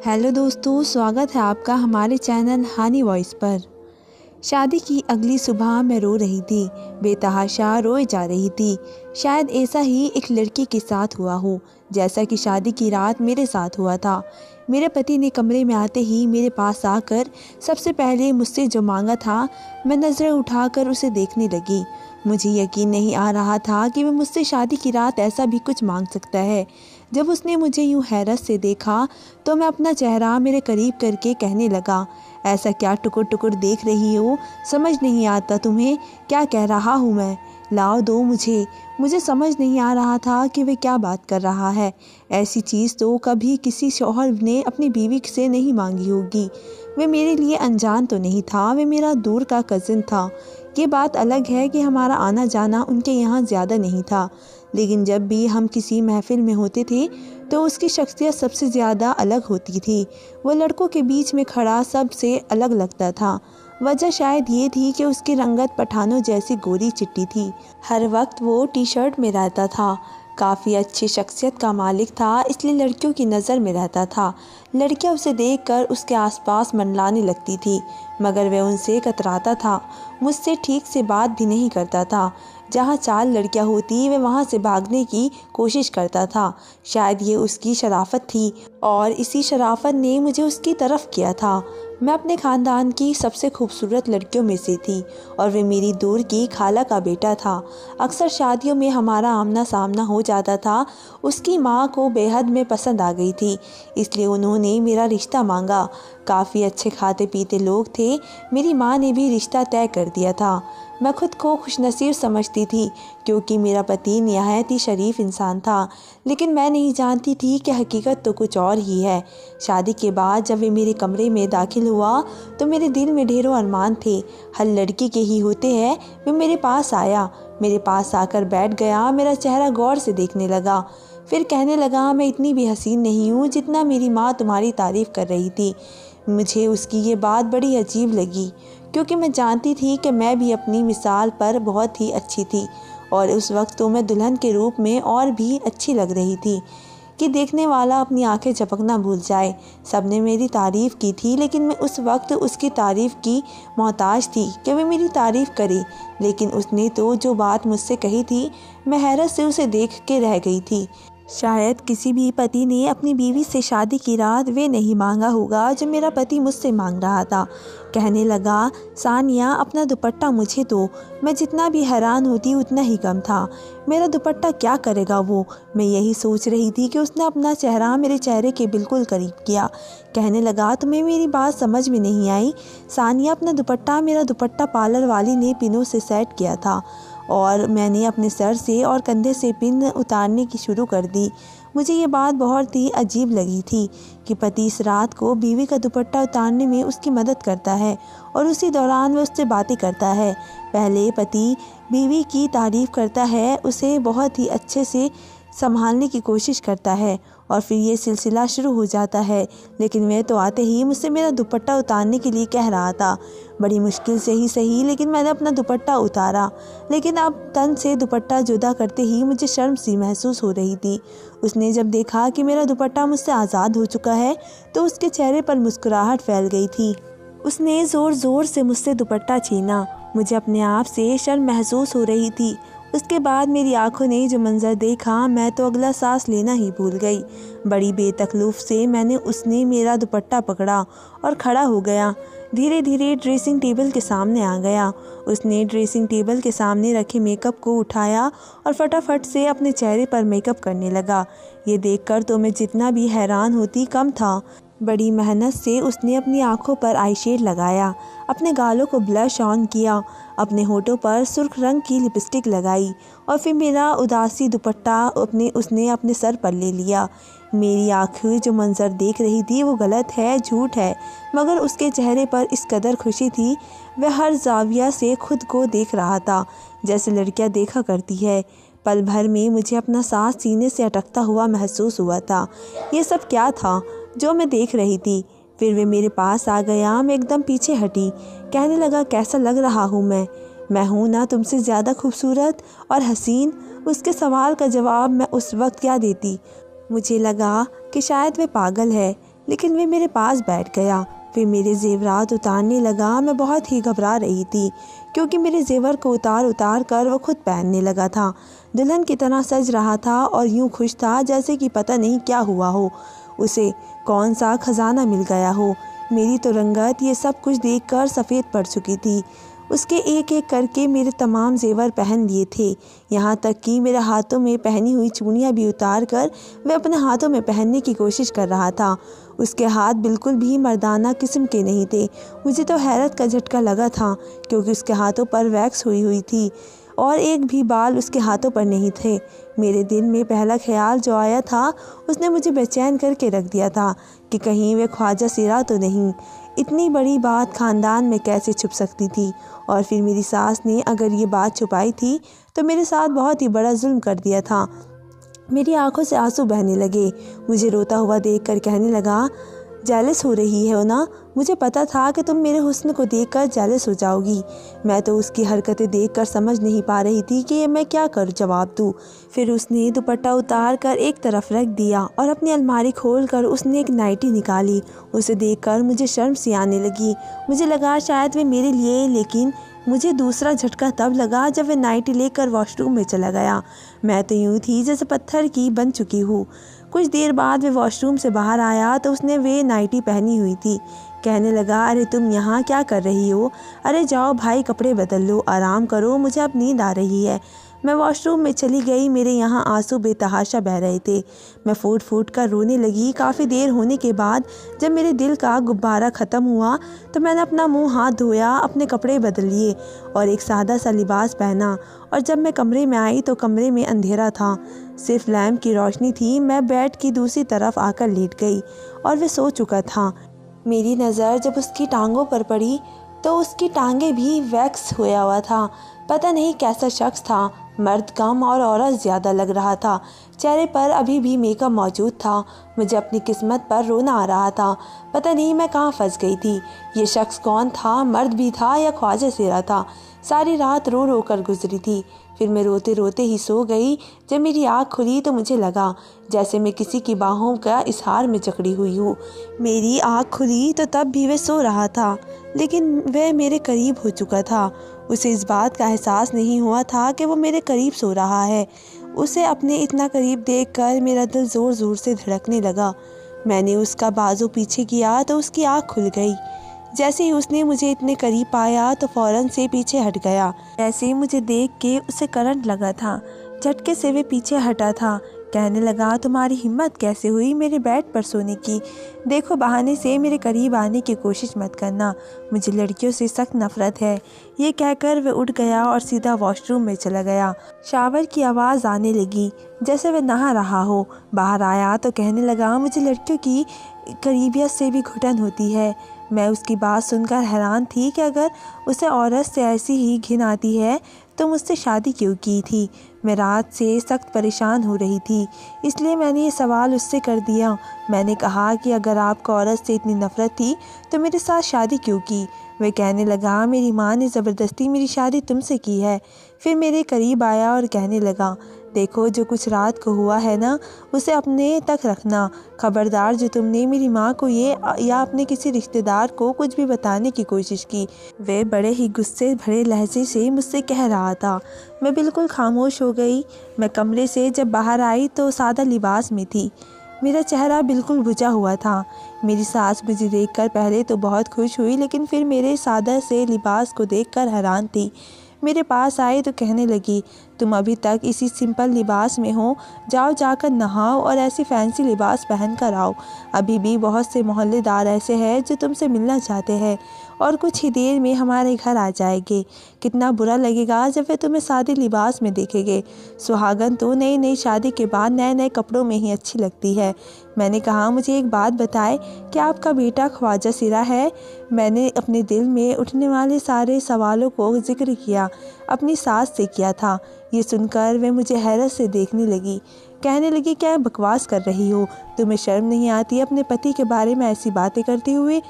Hello दोस्तों, स्वागत है आपका हमारे चैनल हानी वॉइस पर। शादी की अगली सुबह मैं रो रही थी, बेतहाशा रोए जा रही थी। शायद ऐसा ही एक लड़की के साथ हुआ हो जैसा कि शादी की रात मेरे साथ हुआ था। मेरे पति ने कमरे में आते ही मेरे पास आकर सबसे पहले मुझसे जो मांगा था, मैं नज़रें उठाकर उसे देखने लगी। मुझे यकीन नहीं आ रहा था कि वह मुझसे शादी की रात ऐसा भी कुछ मांग सकता है। जब उसने मुझे यूं हैरत से देखा तो मैं अपना चेहरा मेरे करीब करके कहने लगा, ऐसा क्या टुकुर टुकुर देख रही हो? समझ नहीं आता तुम्हें क्या कह रहा हूँ मैं? लाओ दो मुझे समझ नहीं आ रहा था कि वह क्या बात कर रहा है। ऐसी चीज़ तो कभी किसी शौहर ने अपनी बीवी से नहीं मांगी होगी। वह मेरे लिए अनजान तो नहीं था, वह मेरा दूर का कज़िन था। ये बात अलग है कि हमारा आना जाना उनके यहाँ ज़्यादा नहीं था, लेकिन जब भी हम किसी महफिल में होते थे तो उसकी शख्सियत सबसे ज़्यादा अलग होती थी। वो लड़कों के बीच में खड़ा सबसे अलग लगता था। वजह शायद ये थी कि उसकी रंगत पठानों जैसी गोरी चिट्टी थी। हर वक्त वो टी शर्ट में रहता था। काफ़ी अच्छी शख्सियत का मालिक था, इसलिए लड़कियों की नज़र में रहता था। लड़कियां उसे देखकर उसके आसपास मंडलाने लगती थी, मगर वह उनसे कतराता था। मुझसे ठीक से बात भी नहीं करता था। जहाँ 4 लड़कियां होती वह वहाँ से भागने की कोशिश करता था। शायद ये उसकी शराफत थी और इसी शराफत ने मुझे उसकी तरफ किया था। मैं अपने ख़ानदान की सबसे खूबसूरत लड़कियों में से थी और वे मेरी दूर की खाला का बेटा था। अक्सर शादियों में हमारा आमना सामना हो जाता था। उसकी माँ को बेहद में पसंद आ गई थी, इसलिए उन्होंने मेरा रिश्ता मांगा। काफ़ी अच्छे खाते पीते लोग थे। मेरी माँ ने भी रिश्ता तय कर दिया था। मैं खुद को खुशनसीब समझती थी क्योंकि मेरा पति निहायत ही शरीफ इंसान था, लेकिन मैं नहीं जानती थी कि हकीकत तो कुछ और ही है। शादी के बाद जब वे मेरे कमरे में दाखिल हुआ तो मेरे दिल में ढेरों अरमान थे। हर लड़की के ही होते हैं। वे मेरे पास आया, मेरे पास आकर बैठ गया, मेरा चेहरा गौर से देखने लगा। फिर कहने लगा, मैं इतनी भी हसीन नहीं हूँ जितना मेरी माँ तुम्हारी तारीफ़ कर रही थी। मुझे उसकी ये बात बड़ी अजीब लगी क्योंकि मैं जानती थी कि मैं भी अपनी मिसाल पर बहुत ही अच्छी थी और उस वक्त तो मैं दुल्हन के रूप में और भी अच्छी लग रही थी कि देखने वाला अपनी आंखें झपकना भूल जाए। सबने मेरी तारीफ़ की थी, लेकिन मैं उस वक्त उसकी तारीफ़ की मोहताज थी कि वह मेरी तारीफ़ करे। लेकिन उसने तो जो बात मुझसे कही थी, मैं हैरत से उसे देख के रह गई थी। शायद किसी भी पति ने अपनी बीवी से शादी की रात वे नहीं मांगा होगा जो मेरा पति मुझसे मांग रहा था। कहने लगा, सानिया अपना दुपट्टा मुझे दो। मैं जितना भी हैरान होती उतना ही कम था। मेरा दुपट्टा क्या करेगा वो? मैं यही सोच रही थी कि उसने अपना चेहरा मेरे चेहरे के बिल्कुल करीब किया। कहने लगा, तुम्हें मेरी बात समझ में नहीं आई? सानिया अपना दुपट्टा, मेरा दुपट्टा पार्लर वाली ने पिनों से सेट किया था और मैंने अपने सर से और कंधे से पिन उतारने की शुरू कर दी। मुझे ये बात बहुत ही अजीब लगी थी कि पति इस रात को बीवी का दुपट्टा उतारने में उसकी मदद करता है और उसी दौरान वह उससे बातें करता है। पहले पति बीवी की तारीफ़ करता है, उसे बहुत ही अच्छे से संभालने की कोशिश करता है और फिर ये सिलसिला शुरू हो जाता है। लेकिन वह तो आते ही मुझसे मेरा दुपट्टा उतारने के लिए कह रहा था। बड़ी मुश्किल से ही सही, लेकिन मैंने अपना दुपट्टा उतारा। लेकिन अब तन से दुपट्टा जुदा करते ही मुझे शर्म सी महसूस हो रही थी। उसने जब देखा कि मेरा दुपट्टा मुझसे आज़ाद हो चुका है तो उसके चेहरे पर मुस्कुराहट फैल गई थी। उसने ज़ोर ज़ोर से मुझसे दुपट्टा छीना। मुझे अपने आप से शर्म महसूस हो रही थी। उसके बाद मेरी आंखों ने जो मंजर देखा, मैं तो अगला सांस लेना ही भूल गई। बड़ी बेतकल्लुफ़ से उसने मेरा दुपट्टा पकड़ा और खड़ा हो गया। धीरे धीरे ड्रेसिंग टेबल के सामने आ गया। उसने ड्रेसिंग टेबल के सामने रखे मेकअप को उठाया और फटाफट से अपने चेहरे पर मेकअप करने लगा। ये देखकर तो मैं जितना भी हैरान होती कम था। बड़ी मेहनत से उसने अपनी आंखों पर आई शेड लगाया, अपने गालों को ब्लश ऑन किया, अपने होठों पर सुर्ख रंग की लिपस्टिक लगाई और फिर मेरा उदासी दुपट्टा उसने अपने सर पर ले लिया। मेरी आँखें जो मंजर देख रही थी वो गलत है, झूठ है, मगर उसके चेहरे पर इस कदर खुशी थी। वह हर जाविया से खुद को देख रहा था जैसे लड़कियां देखा करती है। पल भर में मुझे अपना सांस सीने से अटकता हुआ महसूस हुआ था। ये सब क्या था जो मैं देख रही थी? फिर वे मेरे पास आ गया। मैं एकदम पीछे हटी। कहने लगा, कैसा लग रहा हूँ मैं हूँ ना तुमसे ज़्यादा खूबसूरत और हसीन? उसके सवाल का जवाब मैं उस वक्त क्या देती? मुझे लगा कि शायद वह पागल है। लेकिन वे मेरे पास बैठ गया। फिर मेरे ज़ेवरात उतारने लगा। मैं बहुत ही घबरा रही थी क्योंकि मेरे ज़ेवर को उतार उतार कर वो खुद पहनने लगा था। दुल्हन की तरह सज रहा था और यूं खुश था जैसे कि पता नहीं क्या हुआ हो, उसे कौन सा खजाना मिल गया हो। मेरी तो रंगत ये सब कुछ देखकर सफ़ेद पड़ चुकी थी। उसके एक एक करके मेरे तमाम ज़ेवर पहन लिए थे, यहाँ तक कि मेरे हाथों में पहनी हुई चूड़ियाँ भी उतार कर वह अपने हाथों में पहनने की कोशिश कर रहा था। उसके हाथ बिल्कुल भी मर्दाना किस्म के नहीं थे। मुझे तो हैरत का झटका लगा था क्योंकि उसके हाथों पर वैक्स हुई हुई थी और एक भी बाल उसके हाथों पर नहीं थे। मेरे दिल में पहला ख्याल जो आया था उसने मुझे बेचैन करके रख दिया था कि कहीं वे ख्वाजा सिरा तो नहीं। इतनी बड़ी बात ख़ानदान में कैसे छुप सकती थी, और फिर मेरी सास ने अगर ये बात छुपाई थी तो मेरे साथ बहुत ही बड़ा जुल्म कर दिया था। मेरी आंखों से आंसू बहने लगे। मुझे रोता हुआ देखकर कहने लगा, जेलस हो रही है ना? मुझे पता था कि तुम मेरे हुस्न को देखकर जेलस हो जाओगी। मैं तो उसकी हरकतें देखकर समझ नहीं पा रही थी कि मैं क्या कर जवाब दूँ। फिर उसने दुपट्टा उतार कर एक तरफ रख दिया और अपनी अलमारी खोल कर उसने एक नाइटी निकाली। उसे देखकर मुझे शर्म सी आने लगी। मुझे लगा शायद वे मेरे लिए, लेकिन मुझे दूसरा झटका तब लगा जब वह नाइटी लेकर वॉशरूम में चला गया। मैं तो यूँ थी जैसे पत्थर की बन चुकी हूँ। कुछ देर बाद वह वॉशरूम से बाहर आया तो उसने वे नाइटी पहनी हुई थी। कहने लगा, अरे तुम यहाँ क्या कर रही हो? अरे जाओ भाई, कपड़े बदल लो, आराम करो, मुझे अब नींद आ रही है। मैं वॉशरूम में चली गई। मेरे यहाँ आंसू बेतहाशा बह रहे थे। मैं फूट फूट कर रोने लगी। काफ़ी देर होने के बाद जब मेरे दिल का गुब्बारा ख़त्म हुआ तो मैंने अपना मुंह हाथ धोया, अपने कपड़े बदल लिए और एक सादा सा लिबास पहना। और जब मैं कमरे में आई तो कमरे में अंधेरा था, सिर्फ लैंप की रोशनी थी। मैं बेड की दूसरी तरफ आकर लेट गई और वह सो चुका था। मेरी नज़र जब उसकी टांगों पर पड़ी तो उसकी टांगें भी वैक्स हुआ हुआ था। पता नहीं कैसा शख्स था, मर्द कम और औरत ज़्यादा लग रहा था। चेहरे पर अभी भी मेकअप मौजूद था। मुझे अपनी किस्मत पर रोना आ रहा था। पता नहीं मैं कहाँ फंस गई थी। ये शख्स कौन था? मर्द भी था या ख्वाजा सिरा था? सारी रात रो रो कर गुजरी थी। फिर मैं रोते रोते ही सो गई। जब मेरी आँख खुली तो मुझे लगा जैसे मैं किसी की बाहों का इजहार में जकड़ी हुई हूँ। मेरी आँख खुली तो तब भी वह सो रहा था, लेकिन वह मेरे करीब हो चुका था। उसे इस बात का एहसास नहीं हुआ था कि वो मेरे करीब सो रहा है। उसे अपने इतना करीब देखकर मेरा दिल ज़ोर ज़ोर से धड़कने लगा। मैंने उसका बाजू पीछे किया तो उसकी आँख खुल गई। जैसे ही उसने मुझे इतने करीब पाया तो फ़ौरन से पीछे हट गया। ऐसे ही मुझे देख के उसे करंट लगा था। झटके से वे पीछे हटा था। कहने लगा, तुम्हारी हिम्मत कैसे हुई मेरे बेड पर सोने की? देखो, बहाने से मेरे करीब आने की कोशिश मत करना, मुझे लड़कियों से सख्त नफरत है। ये कहकर वह उठ गया और सीधा वॉशरूम में चला गया। शावर की आवाज़ आने लगी जैसे वह नहा रहा हो। बाहर आया तो कहने लगा, मुझे लड़कियों की करीबियत से भी घुटन होती है। मैं उसकी बात सुनकर हैरान थी कि अगर उसे औरत से ऐसी ही घिन आती है तो मुझसे शादी क्यों की थी। मैं रात से सख्त परेशान हो रही थी, इसलिए मैंने ये सवाल उससे कर दिया। मैंने कहा कि अगर आपको औरत से इतनी नफ़रत थी तो मेरे साथ शादी क्यों की? वह कहने लगा, मेरी माँ ने ज़बरदस्ती मेरी शादी तुमसे की है। फिर मेरे करीब आया और कहने लगा, देखो, जो कुछ रात को हुआ है ना, उसे अपने तक रखना। खबरदार, जो तुमने मेरी माँ को ये या अपने किसी रिश्तेदार को कुछ भी बताने की कोशिश की। वे बड़े ही गुस्से भरे लहजे से मुझसे कह रहा था। मैं बिल्कुल खामोश हो गई। मैं कमरे से जब बाहर आई तो सादा लिबास में थी। मेरा चेहरा बिल्कुल बुझा हुआ था। मेरी सास मुझे देखकर पहले तो बहुत खुश हुई, लेकिन फिर मेरे सादा से लिबास को देखकर हैरान थी। मेरे पास आई तो कहने लगी, तुम अभी तक इसी सिंपल लिबास में हो, जाओ जाकर नहाओ और ऐसी फैंसी लिबास पहन कर आओ। अभी भी बहुत से मोहल्लेदार ऐसे हैं जो तुमसे मिलना चाहते हैं और कुछ ही देर में हमारे घर आ जाएंगे। कितना बुरा लगेगा जब वे तुम्हें सादे लिबास में देखेंगे। सुहागन तो नई नई शादी के बाद नए नए कपड़ों में ही अच्छी लगती है। मैंने कहा, मुझे एक बात बताए, क्या आपका बेटा ख्वाजा सिरा है? मैंने अपने दिल में उठने वाले सारे सवालों को जिक्र किया, अपनी सास से किया था। ये सुनकर वे मुझे हैरत से देखने लगी। कहने लगी, क्या बकवास कर रही हो? तुम्हें शर्म नहीं आती अपने पति के बारे में ऐसी बातें करते हुए?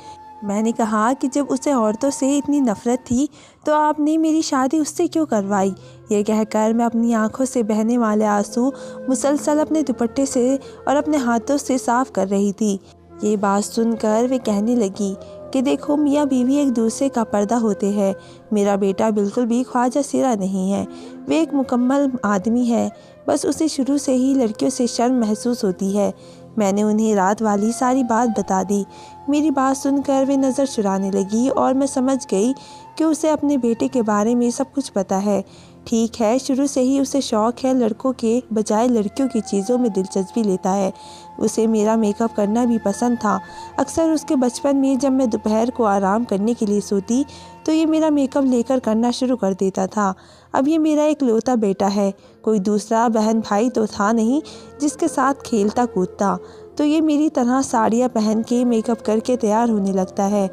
मैंने कहा कि जब उसे औरतों से इतनी नफ़रत थी तो आपने मेरी शादी उससे क्यों करवाई? ये कहकर मैं अपनी आंखों से बहने वाले आंसू मुसलसल अपने दुपट्टे से और अपने हाथों से साफ़ कर रही थी। ये बात सुनकर वे कहने लगी कि देखो मियाँ बीवी एक दूसरे का पर्दा होते हैं। मेरा बेटा बिल्कुल भी ख्वाजा सिरा नहीं है, वे एक मुकम्मल आदमी है। बस उसे शुरू से ही लड़कियों से शर्म महसूस होती है। मैंने उन्हें रात वाली सारी बात बता दी। मेरी बात सुनकर वे नज़र चुराने लगी और मैं समझ गई कि उसे अपने बेटे के बारे में सब कुछ पता है। ठीक है, शुरू से ही उसे शौक़ है, लड़कों के बजाय लड़कियों की चीज़ों में दिलचस्पी लेता है। उसे मेरा मेकअप करना भी पसंद था। अक्सर उसके बचपन में जब मैं दोपहर को आराम करने के लिए सोती तो ये मेरा मेकअप लेकर करना शुरू कर देता था। अब ये मेरा इकलौता बेटा है, कोई दूसरा बहन भाई तो था नहीं जिसके साथ खेलता कूदता। तो ये मेरी तरह साड़ियाँ पहन के मेकअप करके तैयार होने लगता है।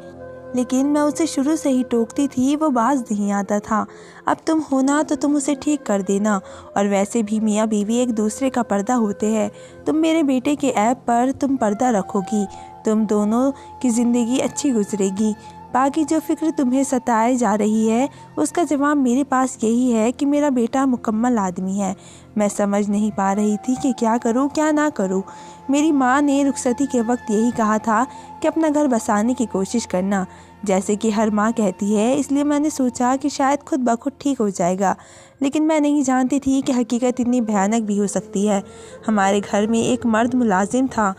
लेकिन मैं उसे शुरू से ही टोकती थी, वो बाज नहीं आता था। अब तुम हो ना तो तुम उसे ठीक कर देना, और वैसे भी मियाँ बीवी एक दूसरे का पर्दा होते हैं। तुम मेरे बेटे के ऐब पर तुम पर्दा रखोगी, तुम दोनों की ज़िंदगी अच्छी गुजरेगी। बाकी जो फ़िक्र तुम्हें सताए जा रही है उसका जवाब मेरे पास यही है कि मेरा बेटा मुकम्मल आदमी है। मैं समझ नहीं पा रही थी कि क्या करूं क्या ना करूं। मेरी माँ ने रुखसती के वक्त यही कहा था कि अपना घर बसाने की कोशिश करना, जैसे कि हर माँ कहती है। इसलिए मैंने सोचा कि शायद खुद ब खुद ठीक हो जाएगा, लेकिन मैं नहीं जानती थी कि हकीकत इतनी भयानक भी हो सकती है। हमारे घर में एक मर्द मुलाजिम था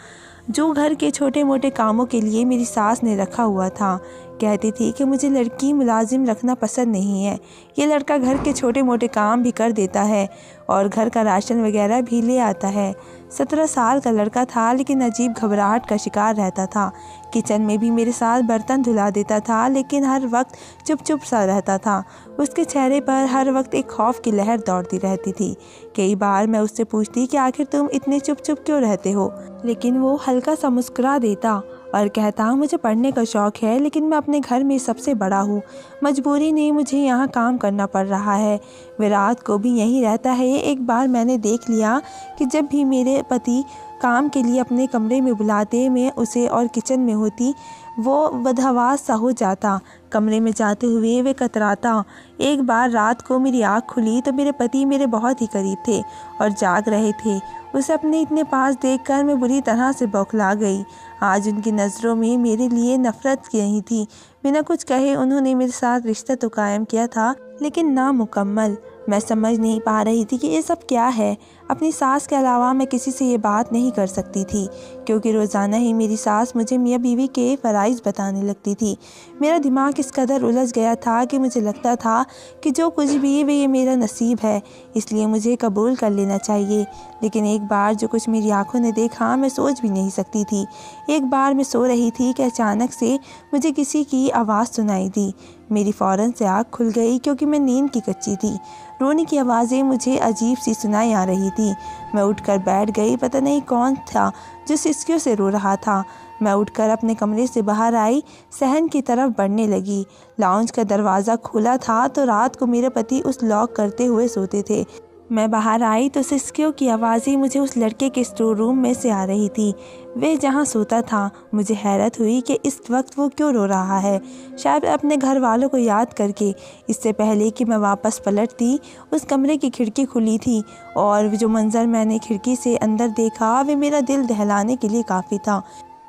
जो घर के छोटे मोटे कामों के लिए मेरी सास ने रखा हुआ था। कहती थी कि मुझे लड़की मुलाजिम रखना पसंद नहीं है, ये लड़का घर के छोटे मोटे काम भी कर देता है और घर का राशन वगैरह भी ले आता है। 17 साल का लड़का था, लेकिन अजीब घबराहट का शिकार रहता था। किचन में भी मेरे साथ बर्तन धुला देता था, लेकिन हर वक्त चुप चुप सा रहता था। उसके चेहरे पर हर वक्त एक खौफ की लहर दौड़ती रहती थी। कई बार मैं उससे पूछती कि आखिर तुम इतने चुप चुप क्यों रहते हो, लेकिन वो हल्का सा मुस्कुरा देता और कहता मुझे पढ़ने का शौक़ है, लेकिन मैं अपने घर में सबसे बड़ा हूँ, मजबूरी ने मुझे यहाँ काम करना पड़ रहा है। वे रात को भी यहीं रहता है। एक बार मैंने देख लिया कि जब भी मेरे पति काम के लिए अपने कमरे में बुलाते, मैं उसे और किचन में होती, वो बदहवास सा हो जाता। कमरे में जाते हुए वे कतराता। एक बार रात को मेरी आँख खुली तो मेरे पति मेरे बहुत ही करीब थे और जाग रहे थे। उसे अपने इतने पास देखकर मैं बुरी तरह से बौखला गई। आज उनकी नज़रों में मेरे लिए नफ़रत नहीं थी। बिना कुछ कहे उन्होंने मेरे साथ रिश्ता तो कायम किया था, लेकिन नामुकम्मल। मैं समझ नहीं पा रही थी कि ये सब क्या है। अपनी सास के अलावा मैं किसी से ये बात नहीं कर सकती थी, क्योंकि रोज़ाना ही मेरी सास मुझे मियाँ बीवी के फ़राइज़ बताने लगती थी। मेरा दिमाग इस कदर उलझ गया था कि मुझे लगता था कि जो कुछ भी है ये मेरा नसीब है, इसलिए मुझे कबूल कर लेना चाहिए। लेकिन एक बार जो कुछ मेरी आंखों ने देखा मैं सोच भी नहीं सकती थी। एक बार मैं सो रही थी कि अचानक से मुझे किसी की आवाज़ सुनाई दी। मेरी फ़ौरन से आँख खुल गई, क्योंकि मैं नींद की कच्ची थी। रोने की आवाज़ें मुझे अजीब सी सुनाई आ रही थी। मैं उठकर बैठ गई। पता नहीं कौन था जो सिसकियों से रो रहा था। मैं उठकर अपने कमरे से बाहर आई, सहन की तरफ बढ़ने लगी। लाउंज का दरवाज़ा खुला था तो रात को मेरे पति उस लॉक करते हुए सोते थे। मैं बाहर आई तो सिसकियों की आवाज़ें मुझे उस लड़के के स्टोर रूम में से आ रही थी, वे जहाँ सोता था। मुझे हैरत हुई कि इस वक्त वो क्यों रो रहा है, शायद अपने घर वालों को याद करके। इससे पहले कि मैं वापस पलटती, उस कमरे की खिड़की खुली थी और जो मंज़र मैंने खिड़की से अंदर देखा वे मेरा दिल दहलाने के लिए काफ़ी था।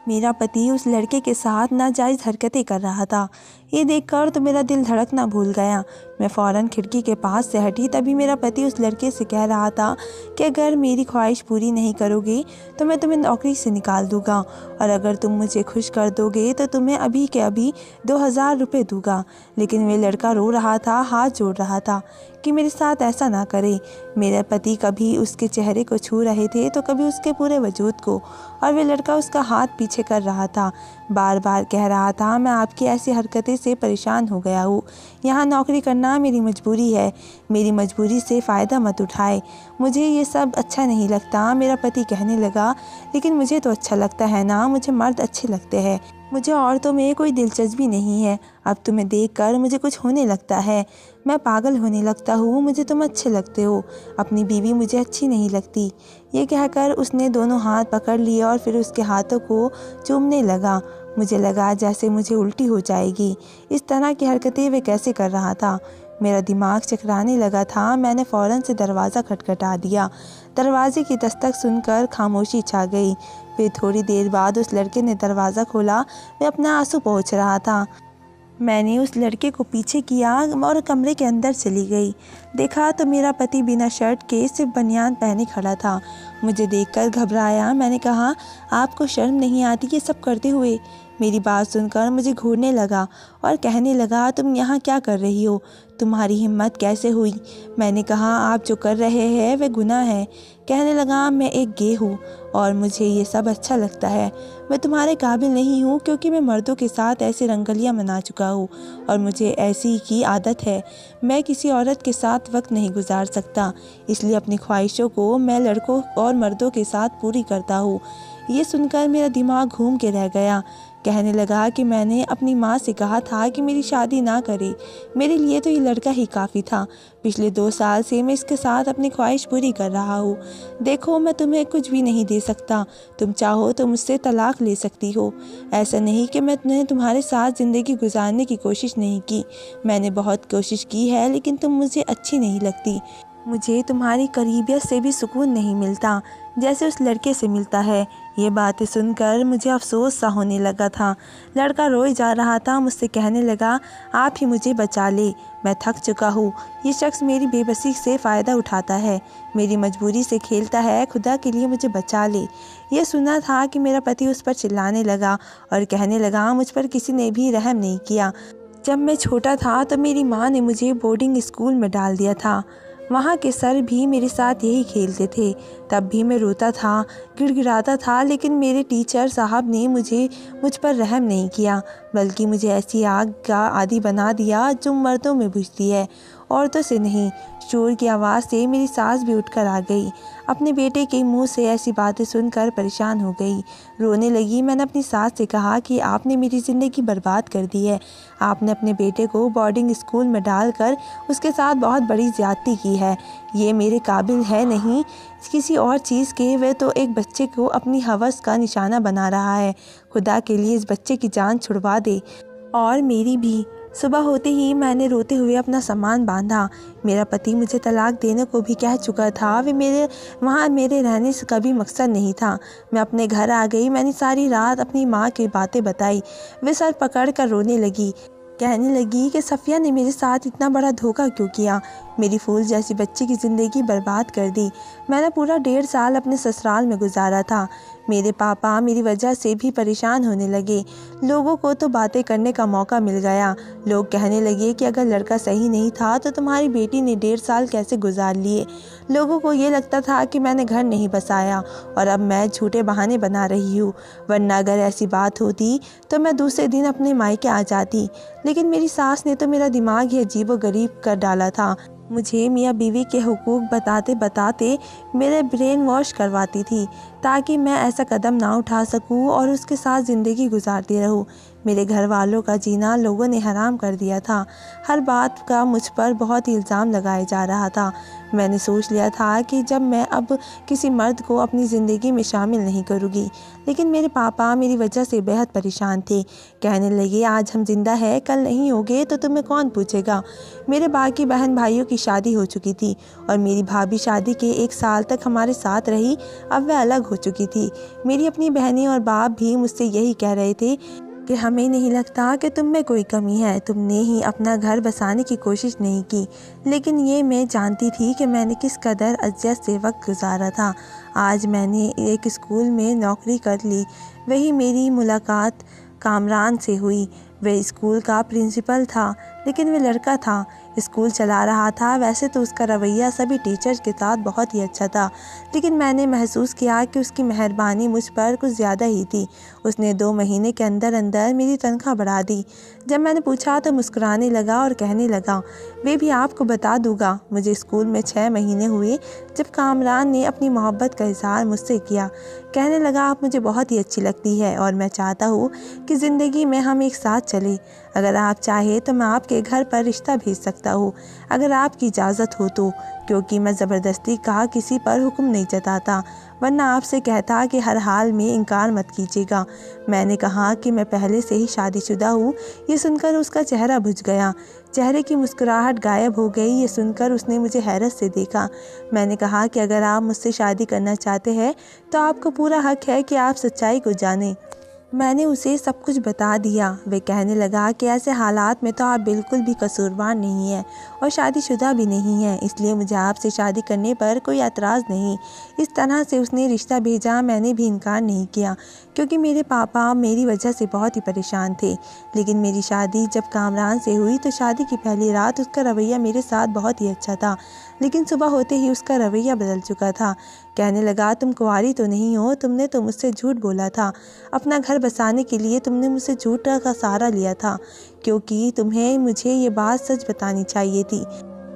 मेरा पति उस लड़के के साथ नाजायज़ हरकतें कर रहा था। ये देखकर तो मेरा दिल धड़कना भूल गया। मैं फ़ौरन खिड़की के पास से हटी। तभी मेरा पति उस लड़के से कह रहा था कि अगर मेरी ख्वाहिश पूरी नहीं करोगे तो मैं तुम्हें नौकरी से निकाल दूँगा, और अगर तुम मुझे खुश कर दोगे तो तुम्हें अभी के अभी 2000 रुपये दूँगा। लेकिन वे लड़का रो रहा था, हाथ जोड़ रहा था कि मेरे साथ ऐसा ना करे। मेरे पति कभी उसके चेहरे को छू रहे थे तो कभी उसके पूरे वजूद को, और वे लड़का उसका हाथ पीछे कर रहा था। बार बार कह रहा था, मैं आपकी ऐसी हरकतें से परेशान हो गया हूँ, यहाँ नौकरी करना मेरी मजबूरी है, मेरी मजबूरी से फ़ायदा मत उठाए, मुझे ये सब अच्छा नहीं लगता। मेरा पति कहने लगा, लेकिन मुझे तो अच्छा लगता है ना, मुझे मर्द अच्छे लगते हैं, मुझे औरतों में कोई दिलचस्पी नहीं है। अब तुम्हें देखकर मुझे कुछ होने लगता है, मैं पागल होने लगता हूँ, मुझे तुम अच्छे लगते हो, अपनी बीवी मुझे अच्छी नहीं लगती। ये कहकर उसने दोनों हाथ पकड़ लिए और फिर उसके हाथों को चूमने लगा। मुझे लगा जैसे मुझे उल्टी हो जाएगी। इस तरह की हरकतें वे कैसे कर रहा था। मेरा दिमाग चकराने लगा था। मैंने फ़ौरन से दरवाज़ा खटखटा दिया। दरवाजे की दस्तक सुनकर खामोशी छा गई। फिर थोड़ी देर बाद उस लड़के ने दरवाज़ा खोला। वह अपना आंसू पोंछ रहा था। मैंने उस लड़के को पीछे किया और कमरे के अंदर चली गई। देखा तो मेरा पति बिना शर्ट के सिर्फ बनियान पहने खड़ा था। मुझे देखकर घबराया। मैंने कहा, आपको शर्म नहीं आती ये सब करते हुए? मेरी बात सुनकर मुझे घूरने लगा और कहने लगा, तुम यहाँ क्या कर रही हो? तुम्हारी हिम्मत कैसे हुई? मैंने कहा, आप जो कर रहे हैं वह गुनाह है। कहने लगा, मैं एक गे हूँ और मुझे ये सब अच्छा लगता है। मैं तुम्हारे काबिल नहीं हूँ क्योंकि मैं मर्दों के साथ ऐसे रंगलियाँ मना चुका हूँ और मुझे ऐसी की आदत है। मैं किसी औरत के साथ वक्त नहीं गुजार सकता, इसलिए अपनी ख्वाहिशों को मैं लड़कों और मर्दों के साथ पूरी करता हूँ। ये सुनकर मेरा दिमाग घूम के रह गया। कहने लगा कि मैंने अपनी माँ से कहा था कि मेरी शादी ना करे। मेरे लिए तो ये लड़का ही काफ़ी था। पिछले 2 साल से मैं इसके साथ अपनी ख्वाहिश पूरी कर रहा हूँ। देखो, मैं तुम्हें कुछ भी नहीं दे सकता। तुम चाहो तो मुझसे तलाक ले सकती हो। ऐसा नहीं कि मैंने तुम्हारे साथ ज़िंदगी गुजारने की कोशिश नहीं की। मैंने बहुत कोशिश की है, लेकिन तुम मुझे अच्छी नहीं लगती। मुझे तुम्हारी करीबियत से भी सुकून नहीं मिलता जैसे उस लड़के से मिलता है। ये बातें सुनकर मुझे अफसोस सा होने लगा था। लड़का रोए जा रहा था। मुझसे कहने लगा, आप ही मुझे बचा ले, मैं थक चुका हूँ। ये शख्स मेरी बेबसी से फ़ायदा उठाता है, मेरी मजबूरी से खेलता है। खुदा के लिए मुझे बचा ले। ये सुना था कि मेरा पति उस पर चिल्लाने लगा और कहने लगा, मुझ पर किसी ने भी रहम नहीं किया। जब मैं छोटा था तो मेरी माँ ने मुझे बोर्डिंग स्कूल में डाल दिया था। वहाँ के सर भी मेरे साथ यही खेलते थे। तब भी मैं रोता था, गिड़गिड़ाता था, लेकिन मेरे टीचर साहब ने मुझ पर रहम नहीं किया, बल्कि मुझे ऐसी आग का आदी बना दिया जो मर्दों में बुझती है, औरतों से नहीं। शोर की आवाज़ से मेरी सांस भी उठकर आ गई। अपने बेटे के मुंह से ऐसी बातें सुनकर परेशान हो गई, रोने लगी। मैंने अपनी सास से कहा कि आपने मेरी ज़िंदगी बर्बाद कर दी है। आपने अपने बेटे को बोर्डिंग स्कूल में डालकर उसके साथ बहुत बड़ी ज़्यादती की है। ये मेरे काबिल है नहीं किसी और चीज़ के। वह तो एक बच्चे को अपनी हवस का निशाना बना रहा है। खुदा के लिए इस बच्चे की जान छुड़वा दे, और मेरी भी। सुबह होते ही मैंने रोते हुए अपना सामान बांधा। मेरा पति मुझे तलाक देने को भी कह चुका था। वहाँ मेरे रहने का भी मकसद नहीं था। मैं अपने घर आ गई। मैंने सारी रात अपनी माँ की बातें बताई। वे सर पकड़ कर रोने लगी। कहने लगी कि सफ़िया ने मेरे साथ इतना बड़ा धोखा क्यों किया, मेरी फूल जैसी बच्ची की ज़िंदगी बर्बाद कर दी। मैंने पूरा 1.5 साल अपने ससुराल में गुजारा था। मेरे पापा मेरी वजह से भी परेशान होने लगे। लोगों को तो बातें करने का मौका मिल गया। लोग कहने लगे कि अगर लड़का सही नहीं था तो तुम्हारी बेटी ने 1.5 साल कैसे गुजार लिए। लोगों को ये लगता था कि मैंने घर नहीं बसाया और अब मैं झूठे बहाने बना रही हूँ, वरना अगर ऐसी बात होती तो मैं दूसरे दिन अपने मायके आ जाती। लेकिन मेरी सास ने तो मेरा दिमाग ही अजीबोगरीब कर डाला था। मुझे मियाँ बीवी के हुकूक बताते बताते मेरे ब्रेन वॉश करवाती थी ताकि मैं ऐसा कदम ना उठा सकूं और उसके साथ ज़िंदगी गुजारती रहूं। मेरे घर वालों का जीना लोगों ने हराम कर दिया था। हर बात का मुझ पर बहुत ही इल्ज़ाम लगाया जा रहा था। मैंने सोच लिया था कि जब मैं अब किसी मर्द को अपनी ज़िंदगी में शामिल नहीं करूँगी। लेकिन मेरे पापा मेरी वजह से बेहद परेशान थे। कहने लगे, आज हम जिंदा हैं, कल नहीं होगे तो तुम्हें कौन पूछेगा। मेरे बाकी बहन भाइयों की शादी हो चुकी थी और मेरी भाभी शादी के 1 साल तक हमारे साथ रही। अब वह अलग हो चुकी थी। मेरी अपनी बहनें और बाप भी मुझसे यही कह रहे थे कि हमें नहीं लगता कि तुम में कोई कमी है, तुमने ही अपना घर बसाने की कोशिश नहीं की। लेकिन ये मैं जानती थी कि मैंने किस कदर अज़ियत से वक्त गुजारा था। आज मैंने एक स्कूल में नौकरी कर ली। वही मेरी मुलाकात कामरान से हुई। वह स्कूल का प्रिंसिपल था, लेकिन वह लड़का था, स्कूल चला रहा था। वैसे तो उसका रवैया सभी टीचर्स के साथ बहुत ही अच्छा था, लेकिन मैंने महसूस किया कि उसकी मेहरबानी मुझ पर कुछ ज़्यादा ही थी। उसने 2 महीने के अंदर अंदर मेरी तनख्वाह बढ़ा दी। जब मैंने पूछा तो मुस्कुराने लगा और कहने लगा, मैं भी आपको बता दूंगा, मुझे स्कूल में 6 महीने हुए जब कामरान ने अपनी मोहब्बत का इजहार मुझसे किया। कहने लगा, आप मुझे बहुत ही अच्छी लगती है और मैं चाहता हूँ कि ज़िंदगी में हम एक साथ चले। अगर आप चाहे तो मैं आपके घर पर रिश्ता भेज सकता हूँ, अगर आपकी इजाज़त हो तो, क्योंकि मैं ज़बरदस्ती का किसी पर हुक्म नहीं जताता, वरना आपसे कहता कि हर हाल में इनकार मत कीजिएगा। मैंने कहा कि मैं पहले से ही शादीशुदा हूँ। ये सुनकर उसका चेहरा बुझ गया, चेहरे की मुस्कुराहट गायब हो गई। ये सुनकर उसने मुझे हैरत से देखा। मैंने कहा कि अगर आप मुझसे शादी करना चाहते हैं तो आपको पूरा हक है कि आप सच्चाई को जानें। मैंने उसे सब कुछ बता दिया। वे कहने लगा कि ऐसे हालात में तो आप बिल्कुल भी कसूरवार नहीं हैं और शादीशुदा भी नहीं हैं, इसलिए मुझे आपसे शादी करने पर कोई एतराज़ नहीं। इस तरह से उसने रिश्ता भेजा। मैंने भी इनकार नहीं किया, क्योंकि मेरे पापा मेरी वजह से बहुत ही परेशान थे। लेकिन मेरी शादी जब कामरान से हुई तो शादी की पहली रात उसका रवैया मेरे साथ बहुत ही अच्छा था, लेकिन सुबह होते ही उसका रवैया बदल चुका था। कहने लगा, तुम कुंवारी तो नहीं हो, तुमने तो मुझसे झूठ बोला था। अपना घर बसाने के लिए तुमने मुझसे झूठ का सहारा लिया था, क्योंकि तुम्हें मुझे ये बात सच बतानी चाहिए थी।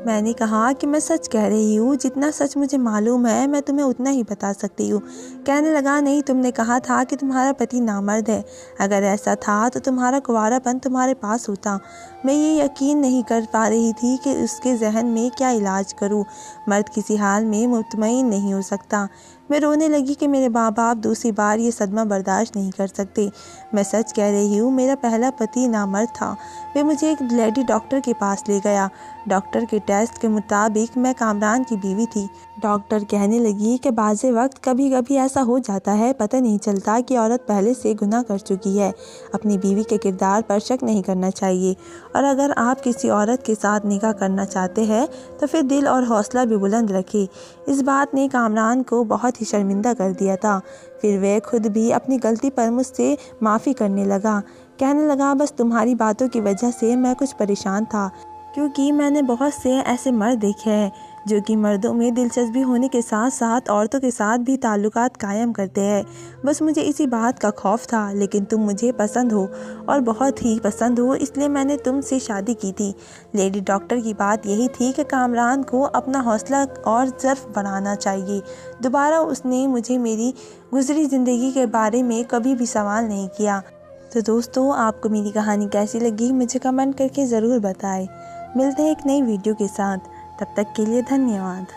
मैंने कहा कि मैं सच कह रही हूँ, जितना सच मुझे मालूम है मैं तुम्हें उतना ही बता सकती हूँ। कहने लगा, नहीं, तुमने कहा था कि तुम्हारा पति नामर्द है। अगर ऐसा था तो तुम्हारा कुंवारापन तुम्हारे पास होता। मैं ये यकीन नहीं कर पा रही थी कि उसके जहन में क्या इलाज करूँ। मर्द किसी हाल में मुतमईन नहीं हो सकता। मैं रोने लगी कि मेरे माँ बाप दूसरी बार ये सदमा बर्दाश्त नहीं कर सकते। मैं सच कह रही हूँ, मेरा पहला पति नामर्द था। वे मुझे एक लेडी डॉक्टर के पास ले गया। डॉक्टर के टेस्ट के मुताबिक मैं कामरान की बीवी थी। डॉक्टर कहने लगी कि बाज़े वक्त कभी कभी ऐसा हो जाता है, पता नहीं चलता कि औरत पहले से गुनाह कर चुकी है। अपनी बीवी के किरदार पर शक नहीं करना चाहिए, और अगर आप किसी औरत के साथ निकाह करना चाहते हैं तो फिर दिल और हौसला भी बुलंद रखें। इस बात ने कामरान को बहुत ही शर्मिंदा कर दिया था। फिर वह खुद भी अपनी गलती पर मुझसे माफ़ी करने लगा। कहने लगा, बस तुम्हारी बातों की वजह से मैं कुछ परेशान था, क्योंकि मैंने बहुत से ऐसे मर्द देखे हैं जो कि मर्दों में दिलचस्पी होने के साथ साथ औरतों के साथ भी ताल्लुकात कायम करते हैं। बस मुझे इसी बात का खौफ था, लेकिन तुम मुझे पसंद हो और बहुत ही पसंद हो, इसलिए मैंने तुमसे शादी की थी। लेडी डॉक्टर की बात यही थी कि कामरान को अपना हौसला और ज़र्फ बढ़ाना चाहिए। दोबारा उसने मुझे मेरी गुजरी ज़िंदगी के बारे में कभी भी सवाल नहीं किया। तो दोस्तों, आपको मेरी कहानी कैसी लगी मुझे कमेंट करके ज़रूर बताएं। मिलते हैं एक नई वीडियो के साथ, तब तक के लिए धन्यवाद।